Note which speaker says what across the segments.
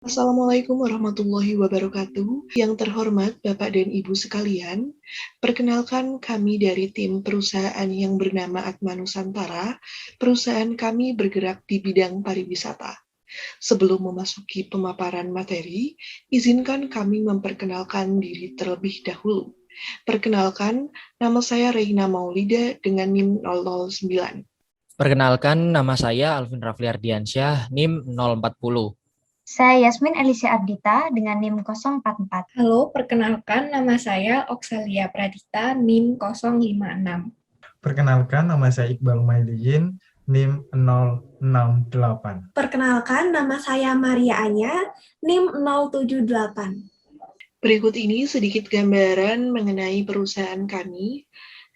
Speaker 1: Assalamualaikum warahmatullahi wabarakatuh. Yang terhormat Bapak dan Ibu sekalian, perkenalkan kami dari tim perusahaan yang bernama Atma Nusantara. Perusahaan kami bergerak di bidang pariwisata. Sebelum memasuki pemaparan materi, izinkan kami memperkenalkan diri terlebih dahulu. Perkenalkan, nama saya Reina Maulida dengan NIM 009.
Speaker 2: Perkenalkan, nama saya Alvin Rafli Ardiansyah, NIM 040.
Speaker 3: Saya Yasmin Elisa Ardita dengan NIM 044.
Speaker 4: Halo, perkenalkan nama saya Oksalia Pradita, NIM 056.
Speaker 5: Perkenalkan, nama saya Iqbal Mailiyin, NIM 068.
Speaker 6: Perkenalkan, nama saya Maria Anya, NIM 078.
Speaker 1: Berikut ini sedikit gambaran mengenai perusahaan kami.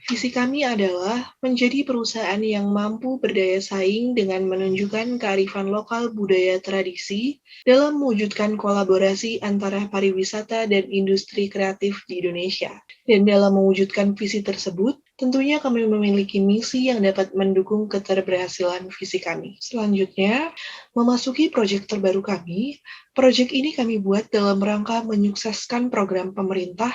Speaker 1: Visi kami adalah menjadi perusahaan yang mampu berdaya saing dengan menunjukkan kearifan lokal budaya tradisi dalam mewujudkan kolaborasi antara pariwisata dan industri kreatif di Indonesia. Dan dalam mewujudkan visi tersebut, tentunya kami memiliki misi yang dapat mendukung keberhasilan visi kami. Selanjutnya, memasuki proyek terbaru kami, proyek ini kami buat dalam rangka menyukseskan program pemerintah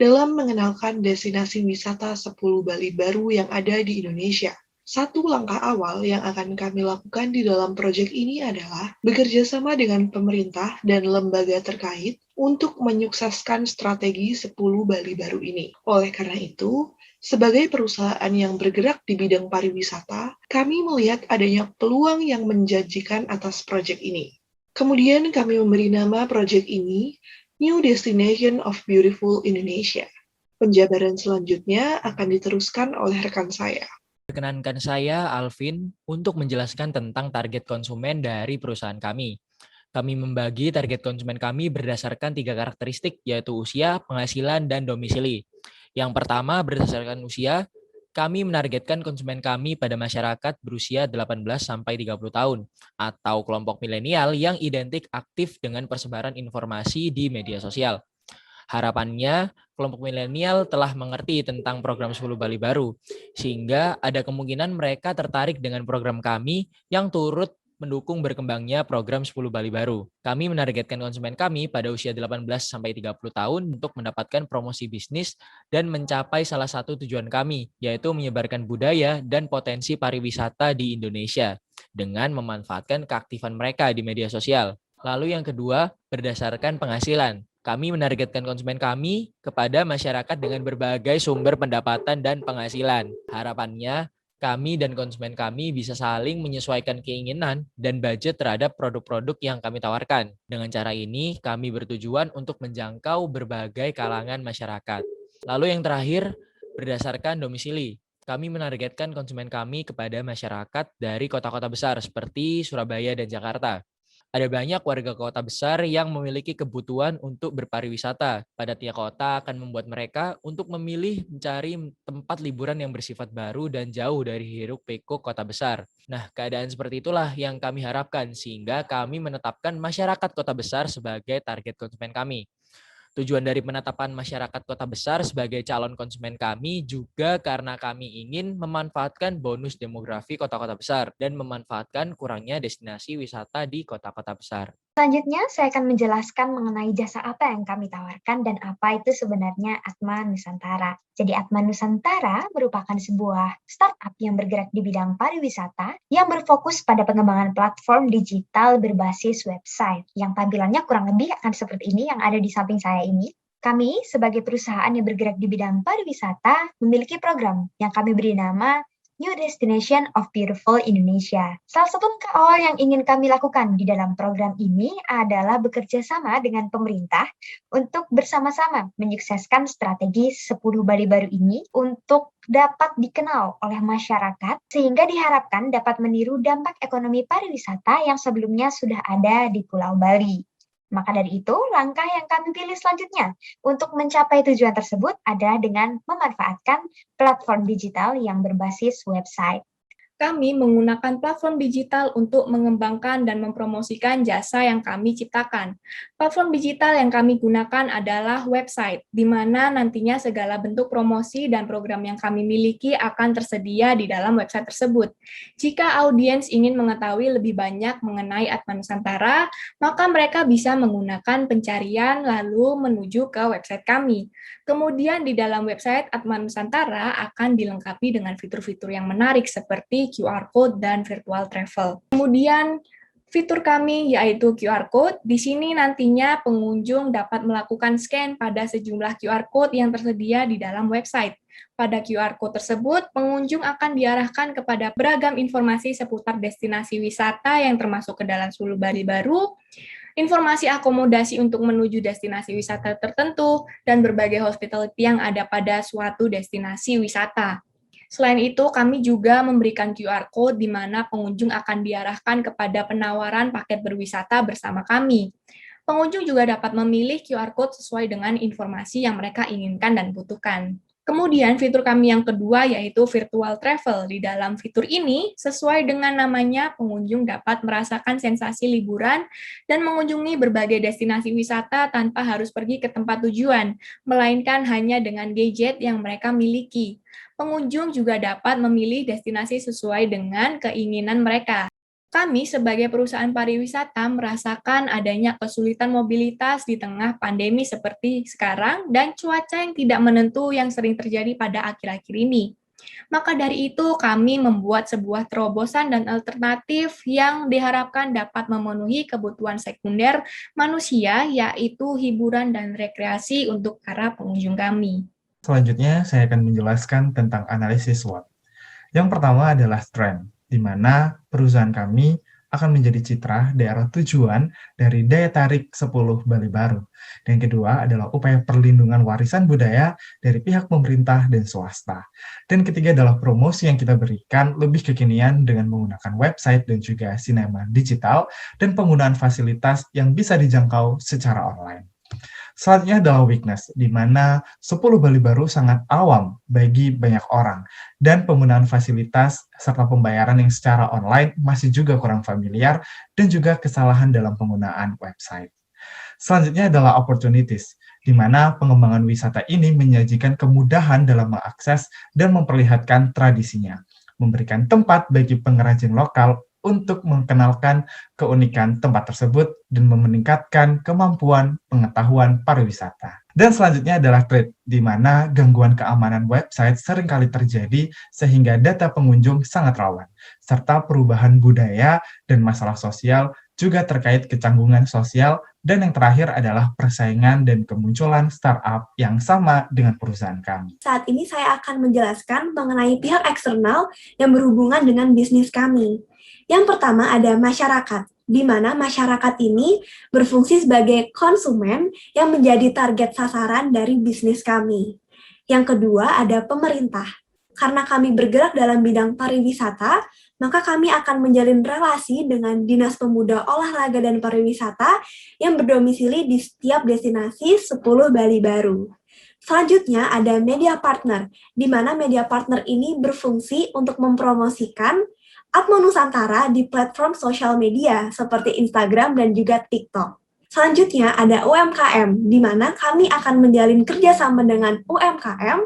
Speaker 1: dalam mengenalkan destinasi wisata 10 Bali baru yang ada di Indonesia. Satu langkah awal yang akan kami lakukan di dalam proyek ini adalah bekerja sama dengan pemerintah dan lembaga terkait untuk menyukseskan strategi 10 Bali baru ini. Oleh karena itu, sebagai perusahaan yang bergerak di bidang pariwisata, kami melihat adanya peluang yang menjanjikan atas proyek ini. Kemudian kami memberi nama proyek ini New Destination of Beautiful Indonesia. Penjabaran selanjutnya akan diteruskan oleh rekan saya.
Speaker 2: Perkenankan saya, Alvin, untuk menjelaskan tentang target konsumen dari perusahaan kami. Kami membagi target konsumen kami berdasarkan 3 karakteristik, yaitu usia, penghasilan, dan domisili. Yang pertama, berdasarkan usia, kami menargetkan konsumen kami pada masyarakat berusia 18-30 tahun atau kelompok milenial yang identik aktif dengan persebaran informasi di media sosial. Harapannya, kelompok milenial telah mengerti tentang program 10 Bali baru, sehingga ada kemungkinan mereka tertarik dengan program kami yang turut mendukung berkembangnya program 10 Bali baru. Kami menargetkan konsumen kami pada usia 18-30 tahun untuk mendapatkan promosi bisnis dan mencapai salah satu tujuan kami, yaitu menyebarkan budaya dan potensi pariwisata di Indonesia dengan memanfaatkan keaktifan mereka di media sosial. Lalu yang kedua, berdasarkan penghasilan. Kami menargetkan konsumen kami kepada masyarakat dengan berbagai sumber pendapatan dan penghasilan. Harapannya, kami dan konsumen kami bisa saling menyesuaikan keinginan dan budget terhadap produk-produk yang kami tawarkan. Dengan cara ini, kami bertujuan untuk menjangkau berbagai kalangan masyarakat. Lalu yang terakhir, berdasarkan domisili. Kami menargetkan konsumen kami kepada masyarakat dari kota-kota besar seperti Surabaya dan Jakarta. Ada banyak warga kota besar yang memiliki kebutuhan untuk berpariwisata. Padatnya kota akan membuat mereka untuk memilih mencari tempat liburan yang bersifat baru dan jauh dari hiruk-pikuk kota besar. Nah, keadaan seperti itulah yang kami harapkan sehingga kami menetapkan masyarakat kota besar sebagai target konsumen kami. Tujuan dari penetapan masyarakat kota besar sebagai calon konsumen kami juga karena kami ingin memanfaatkan bonus demografi kota-kota besar dan memanfaatkan kurangnya destinasi wisata di kota-kota besar.
Speaker 3: Selanjutnya, saya akan menjelaskan mengenai jasa apa yang kami tawarkan dan apa itu sebenarnya Atma Nusantara. Jadi Atma Nusantara merupakan sebuah startup yang bergerak di bidang pariwisata yang berfokus pada pengembangan platform digital berbasis website yang tampilannya kurang lebih akan seperti ini yang ada di samping saya ini. Kami sebagai perusahaan yang bergerak di bidang pariwisata memiliki program yang kami beri nama New Destination of Beautiful Indonesia. Salah satu langkah awal yang ingin kami lakukan di dalam program ini adalah bekerja sama dengan pemerintah untuk bersama-sama menyukseskan strategi 10 Bali baru ini untuk dapat dikenal oleh masyarakat sehingga diharapkan dapat meniru dampak ekonomi pariwisata yang sebelumnya sudah ada di Pulau Bali. Maka dari itu, langkah yang kami pilih selanjutnya untuk mencapai tujuan tersebut adalah dengan memanfaatkan platform digital yang berbasis website.
Speaker 4: Kami menggunakan platform digital untuk mengembangkan dan mempromosikan jasa yang kami ciptakan. Platform digital yang kami gunakan adalah website, di mana nantinya segala bentuk promosi dan program yang kami miliki akan tersedia di dalam website tersebut. Jika audiens ingin mengetahui lebih banyak mengenai Atma Nusantara, maka mereka bisa menggunakan pencarian lalu menuju ke website kami. Kemudian di dalam website Atma Nusantara akan dilengkapi dengan fitur-fitur yang menarik seperti QR Code dan virtual travel. Kemudian fitur kami yaitu QR Code. Di sini nantinya pengunjung dapat melakukan scan pada sejumlah QR Code yang tersedia di dalam website. Pada QR Code tersebut, pengunjung akan diarahkan kepada beragam informasi seputar destinasi wisata yang termasuk ke dalam Sulu Bali Baru, informasi akomodasi untuk menuju destinasi wisata tertentu, dan berbagai hospitality yang ada pada suatu destinasi wisata. Selain itu, kami juga memberikan QR Code di mana pengunjung akan diarahkan kepada penawaran paket berwisata bersama kami. Pengunjung juga dapat memilih QR Code sesuai dengan informasi yang mereka inginkan dan butuhkan. Kemudian fitur kami yang kedua yaitu virtual travel. Di dalam fitur ini, sesuai dengan namanya, pengunjung dapat merasakan sensasi liburan dan mengunjungi berbagai destinasi wisata tanpa harus pergi ke tempat tujuan, melainkan hanya dengan gadget yang mereka miliki. Pengunjung juga dapat memilih destinasi sesuai dengan keinginan mereka. Kami sebagai perusahaan pariwisata merasakan adanya kesulitan mobilitas di tengah pandemi seperti sekarang dan cuaca yang tidak menentu yang sering terjadi pada akhir-akhir ini. Maka dari itu kami membuat sebuah terobosan dan alternatif yang diharapkan dapat memenuhi kebutuhan sekunder manusia, yaitu hiburan dan rekreasi untuk para pengunjung kami.
Speaker 5: Selanjutnya, saya akan menjelaskan tentang analisis SWOT. Yang pertama adalah strength, di mana perusahaan kami akan menjadi citra daerah tujuan dari daya tarik 10 Bali Baru. Dan yang kedua adalah upaya perlindungan warisan budaya dari pihak pemerintah dan swasta. Dan ketiga adalah promosi yang kita berikan lebih kekinian dengan menggunakan website dan juga sinema digital dan penggunaan fasilitas yang bisa dijangkau secara online. Selanjutnya adalah weakness, di mana 10 Bali Baru sangat awam bagi banyak orang, dan penggunaan fasilitas serta pembayaran yang secara online masih juga kurang familiar, dan juga kesalahan dalam penggunaan website. Selanjutnya adalah opportunities, di mana pengembangan wisata ini menyajikan kemudahan dalam mengakses dan memperlihatkan tradisinya, memberikan tempat bagi pengrajin lokal untuk mengenalkan keunikan tempat tersebut dan meningkatkan kemampuan pengetahuan pariwisata. Dan selanjutnya adalah threat, di mana gangguan keamanan website seringkali terjadi sehingga data pengunjung sangat rawan, serta perubahan budaya dan masalah sosial juga terkait kecanggungan sosial, dan yang terakhir adalah persaingan dan kemunculan startup yang sama dengan perusahaan kami.
Speaker 6: Saat ini saya akan menjelaskan mengenai pihak eksternal yang berhubungan dengan bisnis kami. Yang pertama ada masyarakat, di mana masyarakat ini berfungsi sebagai konsumen yang menjadi target sasaran dari bisnis kami. Yang kedua ada pemerintah. Karena kami bergerak dalam bidang pariwisata, maka kami akan menjalin relasi dengan Dinas Pemuda Olahraga dan Pariwisata yang berdomisili di setiap destinasi 10 Bali Baru. Selanjutnya ada media partner, di mana media partner ini berfungsi untuk mempromosikan Atma Nusantara di platform sosial media seperti Instagram dan juga TikTok. Selanjutnya ada UMKM, di mana kami akan menjalin kerjasama dengan UMKM,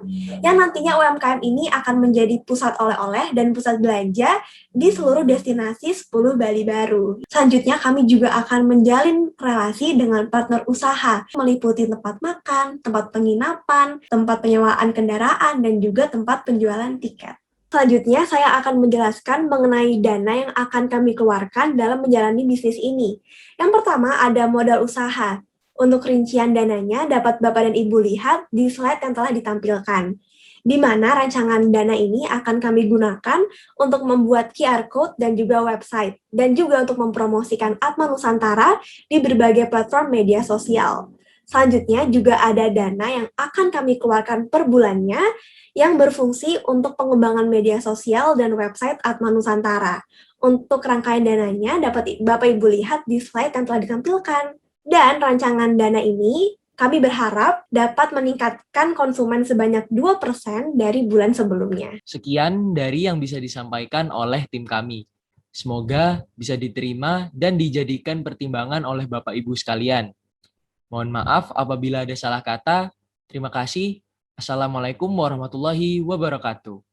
Speaker 6: yang nantinya UMKM ini akan menjadi pusat oleh-oleh dan pusat belanja di seluruh destinasi 10 Bali Baru. Selanjutnya kami juga akan menjalin relasi dengan partner usaha, meliputi tempat makan, tempat penginapan, tempat penyewaan kendaraan, dan juga tempat penjualan tiket. Selanjutnya, saya akan menjelaskan mengenai dana yang akan kami keluarkan dalam menjalani bisnis ini. Yang pertama, ada modal usaha. Untuk rincian dananya dapat Bapak dan Ibu lihat di slide yang telah ditampilkan, di mana rancangan dana ini akan kami gunakan untuk membuat QR Code dan juga website, dan juga untuk mempromosikan Atma Nusantara di berbagai platform media sosial. Selanjutnya juga ada dana yang akan kami keluarkan per bulannya yang berfungsi untuk pengembangan media sosial dan website Atma Nusantara. Untuk rangkaian dananya dapat Bapak Ibu lihat di slide yang telah ditampilkan. Dan rancangan dana ini Kami berharap dapat meningkatkan konsumen sebanyak 2% dari bulan sebelumnya.
Speaker 2: Sekian dari yang bisa disampaikan oleh tim kami. Semoga bisa diterima dan dijadikan pertimbangan oleh Bapak Ibu sekalian. Mohon maaf apabila ada salah kata. Terima kasih. Assalamualaikum warahmatullahi wabarakatuh.